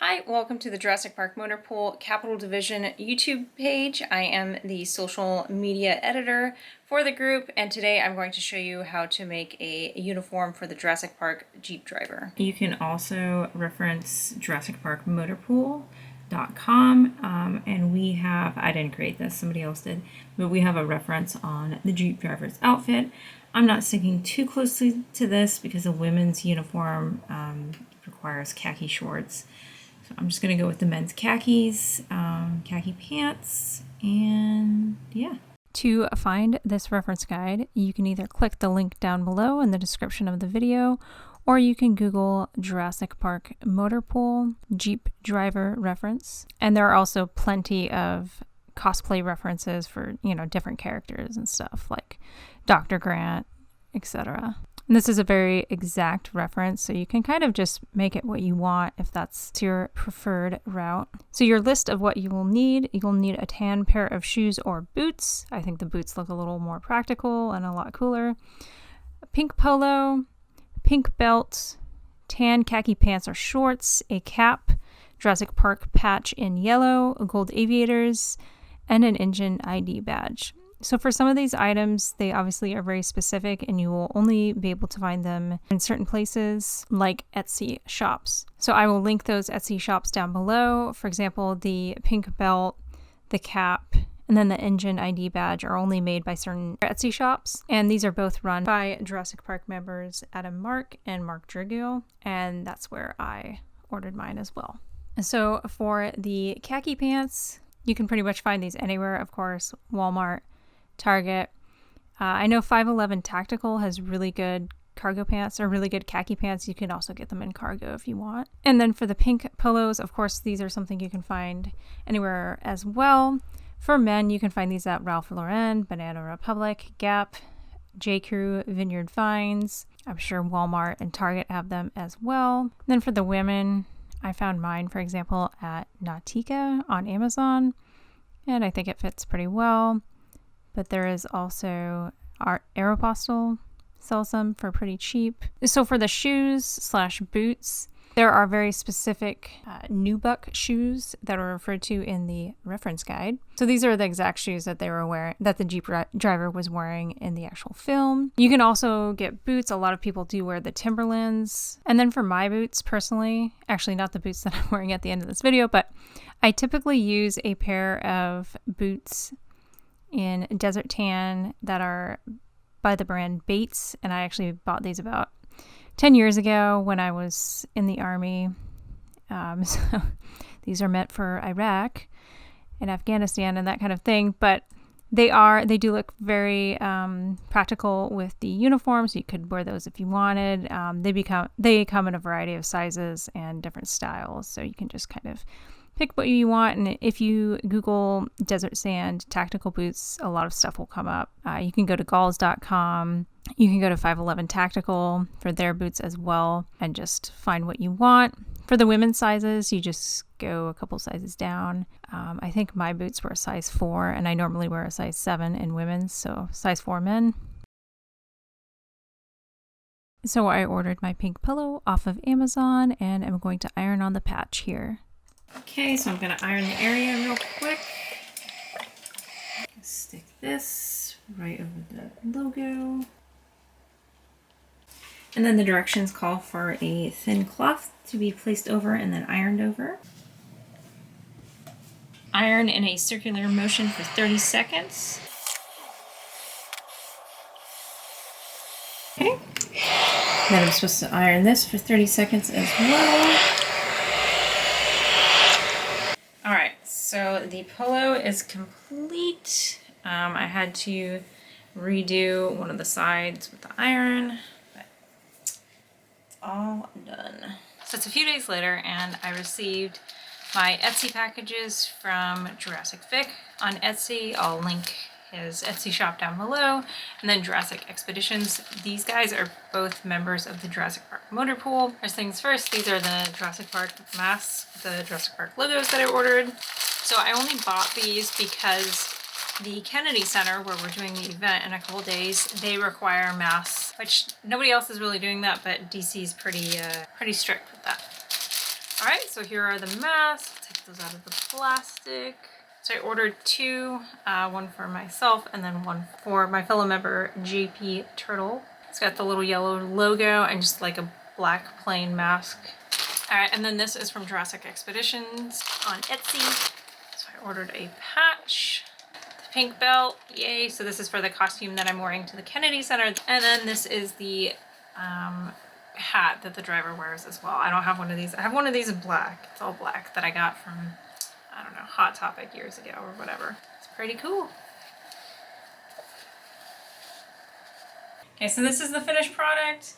Hi, welcome to the Jurassic Park Motorpool Capital Division YouTube page. I am the social media editor for the group, and today I'm going to show you how to make a uniform for the Jurassic Park Jeep driver. You can also reference Jurassic Park Motorpool.com, and we have, I didn't create this, somebody else did, but we have a reference on the Jeep driver's outfit. I'm not sticking too closely to this because a women's uniform requires khaki shorts. So I'm just going to go with the men's khakis, khaki pants, and yeah. To find this reference guide, you can either click the link down below in the description of the video, or you can Google Jurassic Park Motorpool Jeep driver reference. And there are also plenty of cosplay references for, different characters and stuff like Dr. Grant, etc. And this is a very exact reference, so you can kind of just make it what you want if that's your preferred route. So your list of what you'll need a tan pair of shoes or boots. I think the boots look a little more practical and a lot cooler. A pink polo, pink belt, tan khaki pants or shorts, a cap, Jurassic Park patch in yellow, gold aviators, and an InGen ID badge. So for some of these items, they obviously are very specific and you will only be able to find them in certain places like Etsy shops. So I will link those Etsy shops down below. For example, the pink belt, the cap, and then the InGen ID badge are only made by certain Etsy shops. And these are both run by Jurassic Park members Adam Mark and Mark Drigio. And that's where I ordered mine as well. And so for the khaki pants, you can pretty much find these anywhere, of course, Walmart, Target. I know 511 Tactical has really good cargo pants or really good khaki pants. You can also get them in cargo if you want. And then for the pink polos, of course, these are something you can find anywhere as well. For men, you can find these at Ralph Lauren, Banana Republic, Gap, J. Crew, Vineyard Finds. I'm sure Walmart and Target have them as well. And then for the women, I found mine, for example, at Nautica on Amazon, and I think it fits pretty well. But there is also Aeropostale sells them for pretty cheap. So for the shoes/boots, there are very specific Nubuck shoes that are referred to in the reference guide. So these are the exact shoes that they were wearing, that the Jeep driver was wearing in the actual film. You can also get boots. A lot of people do wear the Timberlands. And then for my boots, personally, actually not the boots that I'm wearing at the end of this video, but I typically use a pair of boots in desert tan that are by the brand Bates, and I actually bought these about 10 years ago when I was in the Army. So these are meant for Iraq and Afghanistan and that kind of thing, but they do look very practical with the uniform, so you could wear those if you wanted. They come in a variety of sizes and different styles, so you can just kind of pick what you want. And if you Google desert sand tactical boots, a lot of stuff will come up. You can go to galls.com. You can go to 511 Tactical for their boots as well and just find what you want. For the women's sizes, you just go a couple sizes down. I think my boots were a size 4, and I normally wear a size 7 in women's, so size 4 men. So I ordered my pink pillow off of Amazon, and I'm going to iron on the patch here. Okay, so I'm going to iron the area real quick. Stick this right over the logo. And then the directions call for a thin cloth to be placed over and then ironed over. Iron in a circular motion for 30 seconds. Okay. Then I'm supposed to iron this for 30 seconds as well. Alright, so the polo is complete. I had to redo one of the sides with the iron, but it's all done. So it's a few days later and I received my Etsy packages from Jurassic Vic on Etsy. I'll link his Etsy shop down below. And then Jurassic Expeditions. These guys are both members of the Jurassic Park Motorpool. First things first, these are the Jurassic Park masks, the Jurassic Park logos that I ordered. So I only bought these because the Kennedy Center, where we're doing the event in a couple days, they require masks, which nobody else is really doing that, but DC's pretty strict with that. All right, so here are the masks. Take those out of the plastic. So I ordered two, one for myself and then one for my fellow member, JP Turtle. It's got the little yellow logo and just like a black plain mask. All right, and then this is from Jurassic Expeditions on Etsy. So I ordered a patch, the pink belt, yay. So this is for the costume that I'm wearing to the Kennedy Center. And then this is the hat that the driver wears as well. I don't have one of these. I have one of these in black. It's all black that I got from, I don't know, Hot Topic years ago or whatever. It's pretty cool. Okay, so this is the finished product.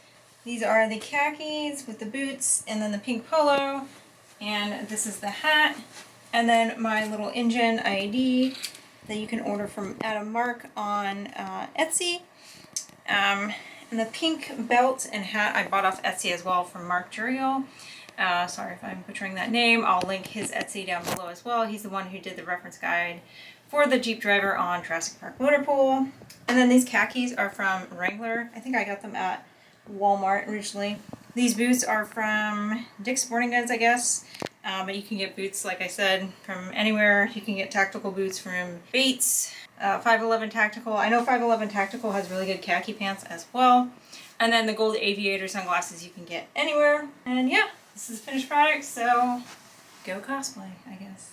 These are the khakis with the boots and then the pink polo. And this is the hat. And then my little InGen ID that you can order from Adam Mark on Etsy. And the pink belt and hat I bought off Etsy as well from Mark Juriel. Sorry if I'm butchering that name. I'll link his Etsy down below as well. He's the one who did the reference guide for the Jeep driver on Jurassic Park Motorpool. And then these khakis are from Wrangler. I think I got them at Walmart originally. These boots are from Dick's Sporting Goods, I guess. But you can get boots, like I said, from anywhere. You can get tactical boots from Bates, 511 Tactical. I know 511 Tactical has really good khaki pants as well. And then the gold aviator sunglasses you can get anywhere. And yeah, this is the finished product, so go cosplay, I guess.